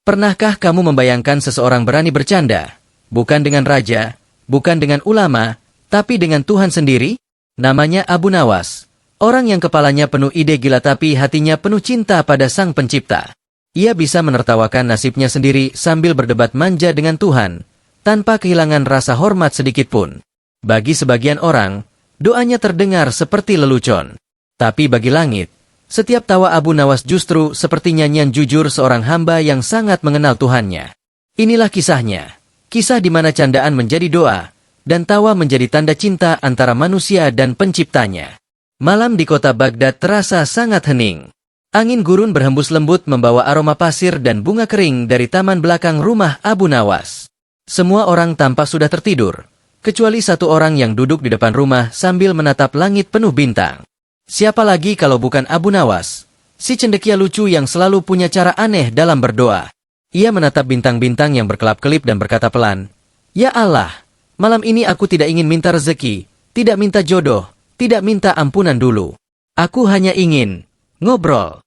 Pernahkah kamu membayangkan seseorang berani bercanda? Bukan dengan raja, bukan dengan ulama, tapi dengan Tuhan sendiri? Namanya Abu Nawas. Orang yang kepalanya penuh ide gila tapi hatinya penuh cinta pada Sang Pencipta. Ia bisa menertawakan nasibnya sendiri sambil berdebat manja dengan Tuhan, tanpa kehilangan rasa hormat sedikitpun. Bagi sebagian orang, doanya terdengar seperti lelucon. Tapi bagi langit, setiap tawa Abu Nawas justru seperti nyanyian jujur seorang hamba yang sangat mengenal Tuhannya. Inilah kisahnya. Kisah di mana candaan menjadi doa, dan tawa menjadi tanda cinta antara manusia dan Penciptanya. Malam di kota Baghdad terasa sangat hening. Angin gurun berhembus lembut membawa aroma pasir dan bunga kering dari taman belakang rumah Abu Nawas. Semua orang tampak sudah tertidur, kecuali satu orang yang duduk di depan rumah sambil menatap langit penuh bintang. Siapa lagi kalau bukan Abu Nawas, si cendekia lucu yang selalu punya cara aneh dalam berdoa. Ia menatap bintang-bintang yang berkelap-kelip dan berkata pelan, "Ya Allah, malam ini aku tidak ingin minta rezeki, tidak minta jodoh, tidak minta ampunan dulu. Aku hanya ingin ngobrol."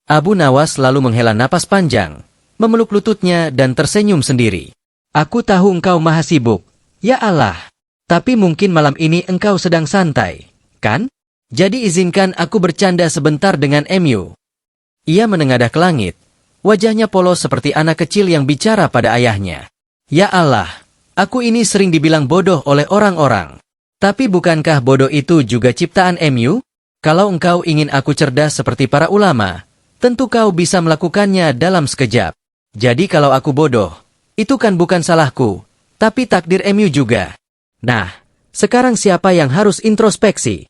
Abu Nawas lalu menghela napas panjang, memeluk lututnya dan tersenyum sendiri. "Aku tahu engkau maha sibuk, ya Allah. Tapi mungkin malam ini engkau sedang santai, kan? Jadi izinkan aku bercanda sebentar dengan MU." Ia menengadah ke langit. Wajahnya polos seperti anak kecil yang bicara pada ayahnya. "Ya Allah, aku ini sering dibilang bodoh oleh orang-orang. Tapi bukankah bodoh itu juga ciptaan MU? Kalau engkau ingin aku cerdas seperti para ulama, tentu kau bisa melakukannya dalam sekejap. Jadi kalau aku bodoh, itu kan bukan salahku, tapi takdir MU juga. Nah, sekarang siapa yang harus introspeksi?"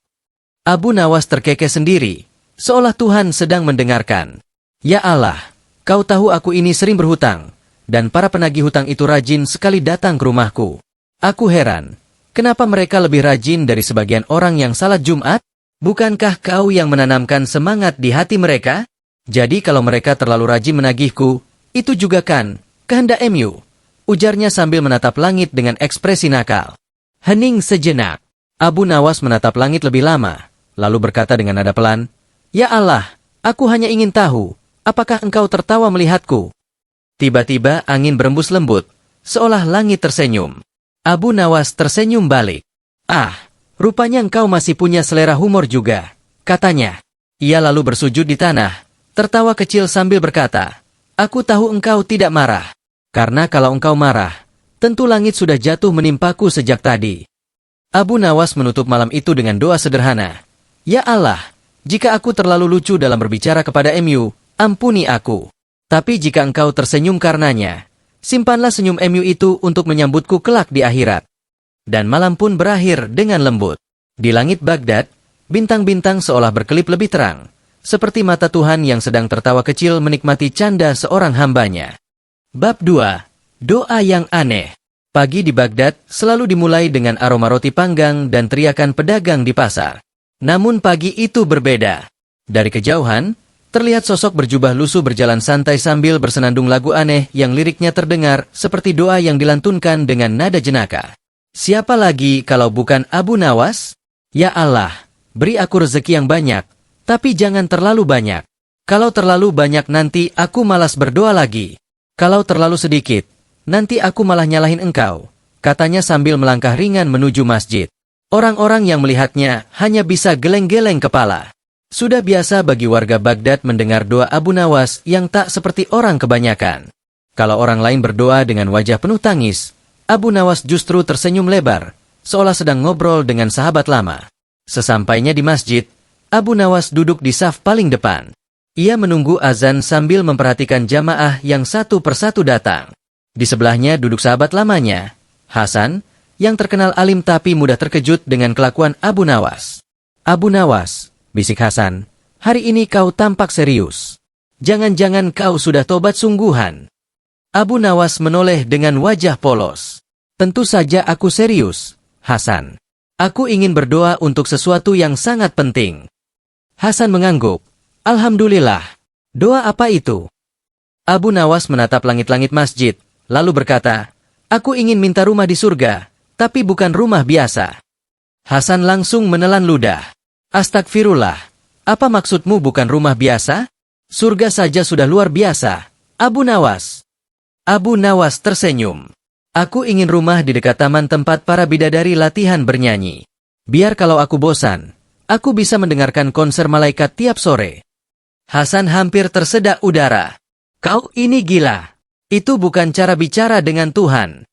Abu Nawas terkekeh sendiri, seolah Tuhan sedang mendengarkan. "Ya Allah, kau tahu aku ini sering berhutang, dan para penagih hutang itu rajin sekali datang ke rumahku. Aku heran. Kenapa mereka lebih rajin dari sebagian orang yang salat Jumat? Bukankah kau yang menanamkan semangat di hati mereka? Jadi kalau mereka terlalu rajin menagihku, itu juga kan kehendak MU?" Ujarnya sambil menatap langit dengan ekspresi nakal. Hening sejenak. Abu Nawas menatap langit lebih lama, lalu berkata dengan nada pelan, "Ya Allah, aku hanya ingin tahu, apakah engkau tertawa melihatku?" Tiba-tiba angin berembus lembut, seolah langit tersenyum. Abu Nawas tersenyum balik. "Ah, rupanya engkau masih punya selera humor juga," katanya. Ia lalu bersujud di tanah, tertawa kecil sambil berkata, "Aku tahu engkau tidak marah. Karena kalau engkau marah, tentu langit sudah jatuh menimpaku sejak tadi." Abu Nawas menutup malam itu dengan doa sederhana. "Ya Allah, jika aku terlalu lucu dalam berbicara kepada MU, ampuni aku. Tapi jika engkau tersenyum karenanya, simpanlah senyum MU itu untuk menyambutku kelak di akhirat." Dan malam pun berakhir dengan lembut. Di langit Baghdad, bintang-bintang seolah berkelip lebih terang, seperti mata Tuhan yang sedang tertawa kecil menikmati canda seorang hambanya. Bab 2. Doa yang aneh. Pagi di Baghdad selalu dimulai dengan aroma roti panggang dan teriakan pedagang di pasar. Namun pagi itu berbeda. Dari kejauhan, terlihat sosok berjubah lusuh berjalan santai sambil bersenandung lagu aneh yang liriknya terdengar seperti doa yang dilantunkan dengan nada jenaka. Siapa lagi kalau bukan Abu Nawas? "Ya Allah, beri aku rezeki yang banyak, tapi jangan terlalu banyak. Kalau terlalu banyak nanti aku malas berdoa lagi. Kalau terlalu sedikit, nanti aku malah nyalahin engkau," katanya sambil melangkah ringan menuju masjid. Orang-orang yang melihatnya hanya bisa geleng-geleng kepala. Sudah biasa bagi warga Baghdad mendengar doa Abu Nawas yang tak seperti orang kebanyakan. Kalau orang lain berdoa dengan wajah penuh tangis, Abu Nawas justru tersenyum lebar, seolah sedang ngobrol dengan sahabat lama. Sesampainya di masjid, Abu Nawas duduk di saf paling depan. Ia menunggu azan sambil memperhatikan jamaah yang satu persatu datang. Di sebelahnya duduk sahabat lamanya, Hasan, yang terkenal alim tapi mudah terkejut dengan kelakuan Abu Nawas. "Abu Nawas," bisik Hasan, "hari ini kau tampak serius. Jangan-jangan kau sudah tobat sungguhan?" Abu Nawas menoleh dengan wajah polos. "Tentu saja aku serius, Hasan. Aku ingin berdoa untuk sesuatu yang sangat penting." Hasan mengangguk. "Alhamdulillah. Doa apa itu?" Abu Nawas menatap langit-langit masjid, lalu berkata, "Aku ingin minta rumah di surga, tapi bukan rumah biasa." Hasan langsung menelan ludah. "Astagfirullah, apa maksudmu bukan rumah biasa? Surga saja sudah luar biasa, Abu Nawas." Abu Nawas tersenyum. Aku ingin rumah di dekat taman tempat para bidadari latihan bernyanyi. Biar kalau aku bosan, aku bisa mendengarkan konser malaikat tiap sore. Hasan hampir tersedak udara. Kau ini gila. Itu bukan cara bicara dengan Tuhan.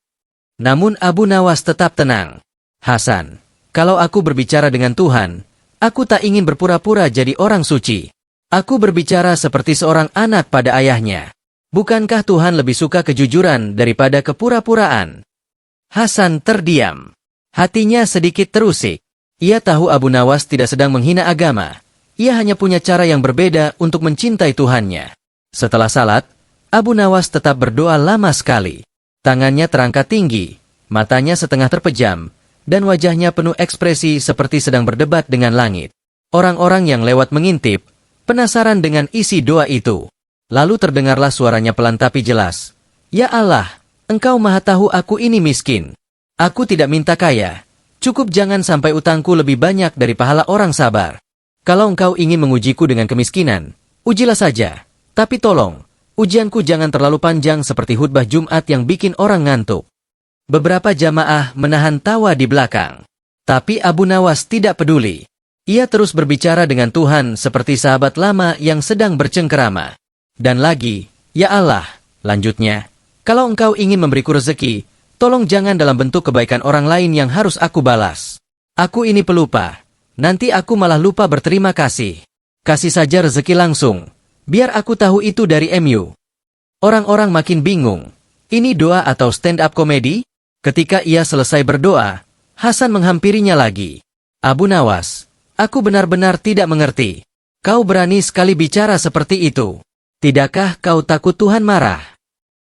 Namun Abu Nawas tetap tenang. Hasan, kalau aku berbicara dengan Tuhan, aku tak ingin berpura-pura jadi orang suci. Aku berbicara seperti seorang anak pada ayahnya. Bukankah Tuhan lebih suka kejujuran daripada kepura-puraan? Hasan terdiam. Hatinya sedikit terusik. Ia tahu Abu Nawas tidak sedang menghina agama. Ia hanya punya cara yang berbeda untuk mencintai Tuhannya. Setelah salat, Abu Nawas tetap berdoa lama sekali. Tangannya terangkat tinggi, matanya setengah terpejam, dan wajahnya penuh ekspresi seperti sedang berdebat dengan langit. Orang-orang yang lewat mengintip, penasaran dengan isi doa itu. Lalu terdengarlah suaranya pelan tapi jelas. Ya Allah, Engkau maha tahu aku ini miskin. Aku tidak minta kaya. Cukup jangan sampai utangku lebih banyak dari pahala orang sabar. Kalau Engkau ingin mengujiku dengan kemiskinan, ujilah saja. Tapi tolong, ujianku jangan terlalu panjang seperti khutbah Jumat yang bikin orang ngantuk. Beberapa jamaah menahan tawa di belakang. Tapi Abu Nawas tidak peduli. Ia terus berbicara dengan Tuhan seperti sahabat lama yang sedang bercengkerama. Dan lagi, ya Allah, lanjutnya, kalau Engkau ingin memberiku rezeki, tolong jangan dalam bentuk kebaikan orang lain yang harus aku balas. Aku ini pelupa, nanti aku malah lupa berterima kasih. Kasih saja rezeki langsung, biar aku tahu itu dari MU. Orang-orang makin bingung, ini doa atau stand-up komedi? Ketika ia selesai berdoa, Hasan menghampirinya lagi. Abu Nawas, aku benar-benar tidak mengerti. Kau berani sekali bicara seperti itu. Tidakkah kau takut Tuhan marah?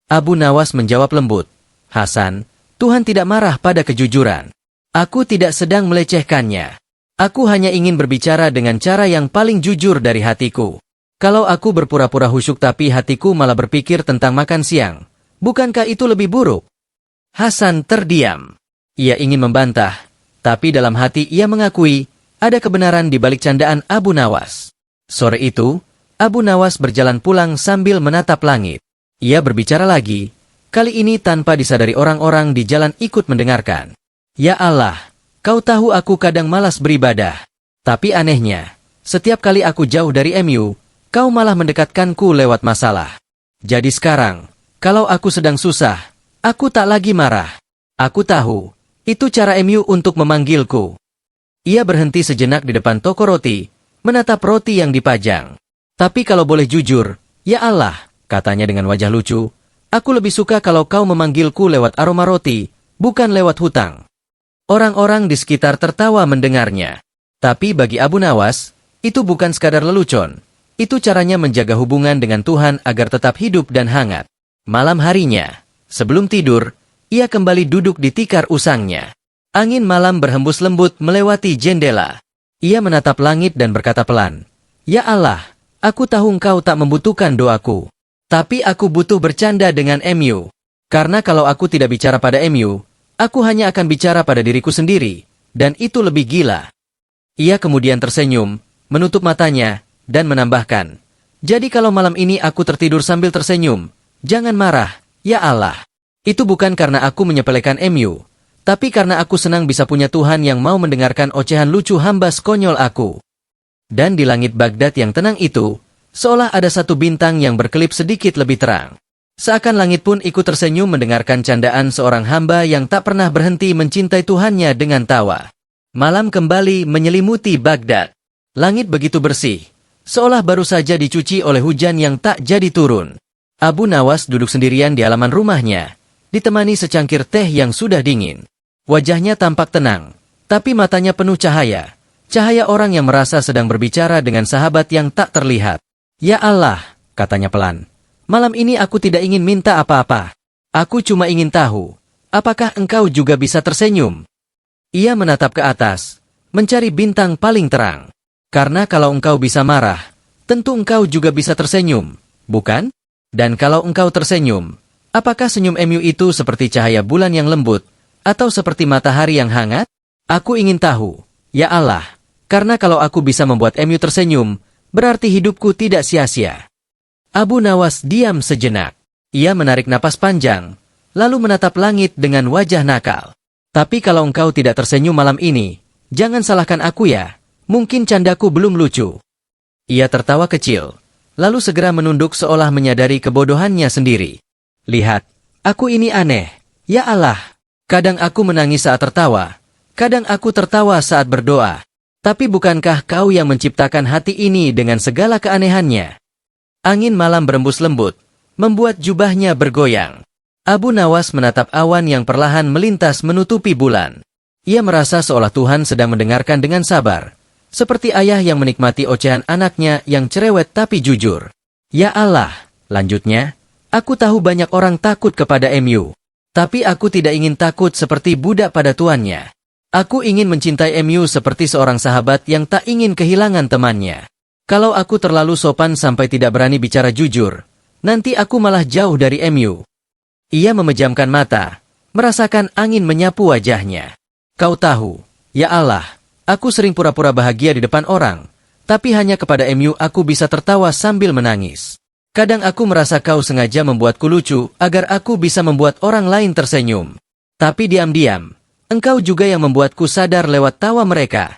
Abu Nawas menjawab lembut. Hasan, Tuhan tidak marah pada kejujuran. Aku tidak sedang melecehkannya. Aku hanya ingin berbicara dengan cara yang paling jujur dari hatiku. Kalau aku berpura-pura khusyuk tapi hatiku malah berpikir tentang makan siang, bukankah itu lebih buruk? Hasan terdiam. Ia ingin membantah, tapi dalam hati ia mengakui ada kebenaran di balik candaan Abu Nawas. Sore itu, Abu Nawas berjalan pulang sambil menatap langit. Ia berbicara lagi, kali ini tanpa disadari orang-orang di jalan ikut mendengarkan. Ya Allah, kau tahu aku kadang malas beribadah. Tapi anehnya, setiap kali aku jauh dari MU, kau malah mendekatkanku lewat masalah. Jadi sekarang, kalau aku sedang susah, aku tak lagi marah. Aku tahu, itu cara MU untuk memanggilku. Ia berhenti sejenak di depan toko roti, menatap roti yang dipajang. Tapi kalau boleh jujur, ya Allah, katanya dengan wajah lucu, aku lebih suka kalau kau memanggilku lewat aroma roti, bukan lewat hutang. Orang-orang di sekitar tertawa mendengarnya. Tapi bagi Abu Nawas, itu bukan sekadar lelucon. Itu caranya menjaga hubungan dengan Tuhan agar tetap hidup dan hangat. Malam harinya, sebelum tidur, ia kembali duduk di tikar usangnya. Angin malam berhembus lembut melewati jendela. Ia menatap langit dan berkata pelan, Ya Allah, aku tahu Engkau tak membutuhkan doaku. Tapi aku butuh bercanda dengan MU. Karena kalau aku tidak bicara pada MU, aku hanya akan bicara pada diriku sendiri. Dan itu lebih gila. Ia kemudian tersenyum, menutup matanya, dan menambahkan, jadi kalau malam ini aku tertidur sambil tersenyum, jangan marah, ya Allah. Itu bukan karena aku menyepelekan MU, tapi karena aku senang bisa punya Tuhan yang mau mendengarkan ocehan lucu hamba sekonyol aku. Dan di langit Baghdad yang tenang itu, seolah ada satu bintang yang berkelip sedikit lebih terang. Seakan langit pun ikut tersenyum mendengarkan candaan seorang hamba yang tak pernah berhenti mencintai Tuhannya dengan tawa. Malam kembali menyelimuti Baghdad. Langit begitu bersih, seolah baru saja dicuci oleh hujan yang tak jadi turun. Abu Nawas duduk sendirian di halaman rumahnya, ditemani secangkir teh yang sudah dingin. Wajahnya tampak tenang, tapi matanya penuh cahaya. Cahaya orang yang merasa sedang berbicara dengan sahabat yang tak terlihat. Ya Allah, katanya pelan. Malam ini aku tidak ingin minta apa-apa. Aku cuma ingin tahu, apakah engkau juga bisa tersenyum? Ia menatap ke atas, mencari bintang paling terang. Karena kalau engkau bisa marah, tentu engkau juga bisa tersenyum, bukan? Dan kalau engkau tersenyum, apakah senyum MU itu seperti cahaya bulan yang lembut, atau seperti matahari yang hangat? Aku ingin tahu, ya Allah. Karena kalau aku bisa membuat MU tersenyum, berarti hidupku tidak sia-sia. Abu Nawas diam sejenak. Ia menarik napas panjang, lalu menatap langit dengan wajah nakal. Tapi kalau engkau tidak tersenyum malam ini, jangan salahkan aku ya, mungkin candaku belum lucu. Ia tertawa kecil, lalu segera menunduk seolah menyadari kebodohannya sendiri. Lihat, aku ini aneh, ya Allah. Kadang aku menangis saat tertawa, kadang aku tertawa saat berdoa. Tapi bukankah kau yang menciptakan hati ini dengan segala keanehannya? Angin malam berembus lembut, membuat jubahnya bergoyang. Abu Nawas menatap awan yang perlahan melintas menutupi bulan. Ia merasa seolah Tuhan sedang mendengarkan dengan sabar, seperti ayah yang menikmati ocehan anaknya yang cerewet tapi jujur. Ya Allah, lanjutnya, aku tahu banyak orang takut kepada MU. Tapi aku tidak ingin takut seperti budak pada tuannya. Aku ingin mencintai MU seperti seorang sahabat yang tak ingin kehilangan temannya. Kalau aku terlalu sopan sampai tidak berani bicara jujur, nanti aku malah jauh dari MU. Ia memejamkan mata, merasakan angin menyapu wajahnya. Kau tahu, ya Allah, aku sering pura-pura bahagia di depan orang, tapi hanya kepada MU aku bisa tertawa sambil menangis. Kadang aku merasa kau sengaja membuatku lucu agar aku bisa membuat orang lain tersenyum. Tapi diam-diam, engkau juga yang membuatku sadar lewat tawa mereka.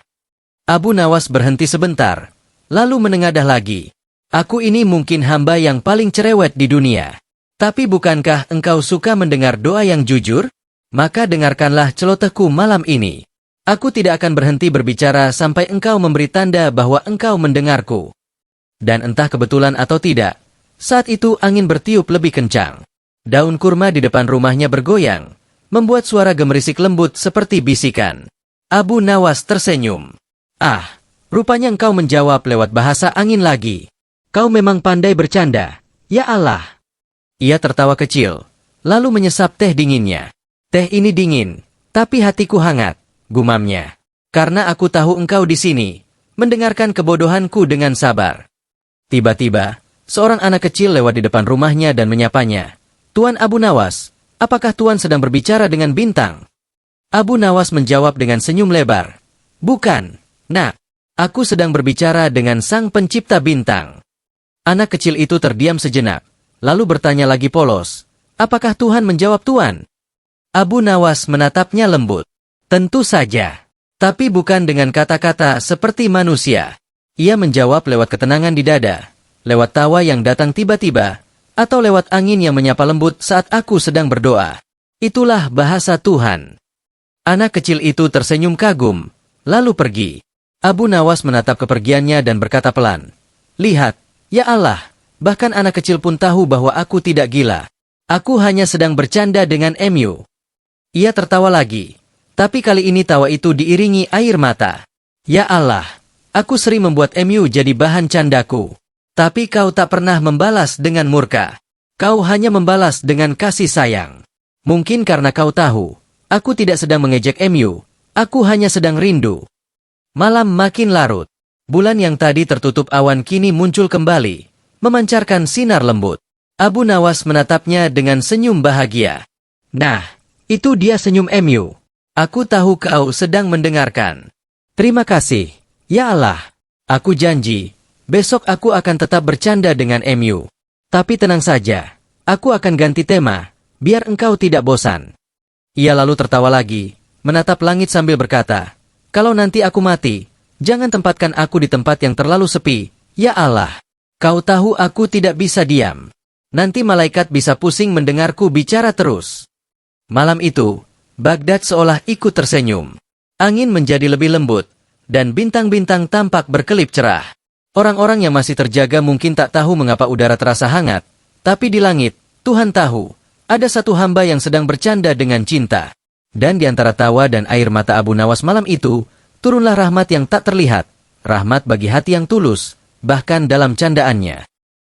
Abu Nawas berhenti sebentar, lalu menengadah lagi. Aku ini mungkin hamba yang paling cerewet di dunia. Tapi bukankah engkau suka mendengar doa yang jujur? Maka dengarkanlah celotehku malam ini. Aku tidak akan berhenti berbicara sampai engkau memberi tanda bahwa engkau mendengarku. Dan entah kebetulan atau tidak, saat itu angin bertiup lebih kencang. Daun kurma di depan rumahnya bergoyang, membuat suara gemerisik lembut seperti bisikan. Abu Nawas tersenyum. Ah, rupanya engkau menjawab lewat bahasa angin lagi. Kau memang pandai bercanda, ya Allah. Ia tertawa kecil, lalu menyesap teh dinginnya. Teh ini dingin, tapi hatiku hangat, gumamnya. Karena aku tahu engkau di sini, mendengarkan kebodohanku dengan sabar. Tiba-tiba, seorang anak kecil lewat di depan rumahnya dan menyapanya. Tuan Abu Nawas, apakah Tuan sedang berbicara dengan bintang? Abu Nawas menjawab dengan senyum lebar. Bukan, nak. Aku sedang berbicara dengan sang pencipta bintang. Anak kecil itu terdiam sejenak. Lalu bertanya lagi polos, apakah Tuhan menjawab Tuan? Abu Nawas menatapnya lembut. Tentu saja. Tapi bukan dengan kata-kata seperti manusia. Ia menjawab lewat ketenangan di dada, lewat tawa yang datang tiba-tiba, atau lewat angin yang menyapa lembut saat aku sedang berdoa. Itulah bahasa Tuhan. Anak kecil itu tersenyum kagum, lalu pergi. Abu Nawas menatap kepergiannya dan berkata pelan, lihat, ya Allah. Bahkan anak kecil pun tahu bahwa aku tidak gila. Aku hanya sedang bercanda dengan MU. Ia tertawa lagi. Tapi kali ini tawa itu diiringi air mata. Ya Allah, aku sering membuat MU jadi bahan candaku. Tapi kau tak pernah membalas dengan murka. Kau hanya membalas dengan kasih sayang. Mungkin karena kau tahu, aku tidak sedang mengejek MU. Aku hanya sedang rindu. Malam makin larut. Bulan yang tadi tertutup awan kini muncul kembali, memancarkan sinar lembut. Abu Nawas menatapnya dengan senyum bahagia. Nah, itu dia senyum MU. Aku tahu kau sedang mendengarkan. Terima kasih, ya Allah. Aku janji, besok aku akan tetap bercanda dengan MU. Tapi tenang saja, aku akan ganti tema, biar engkau tidak bosan. Ia lalu tertawa lagi, menatap langit sambil berkata, kalau nanti aku mati, jangan tempatkan aku di tempat yang terlalu sepi, ya Allah. Kau tahu aku tidak bisa diam. Nanti malaikat bisa pusing mendengarku bicara terus. Malam itu, Baghdad seolah ikut tersenyum. Angin menjadi lebih lembut, dan bintang-bintang tampak berkelip cerah. Orang-orang yang masih terjaga mungkin tak tahu mengapa udara terasa hangat, tapi di langit, Tuhan tahu, ada satu hamba yang sedang bercanda dengan cinta. Dan di antara tawa dan air mata Abu Nawas malam itu, turunlah rahmat yang tak terlihat, rahmat bagi hati yang tulus, bahkan dalam candaannya.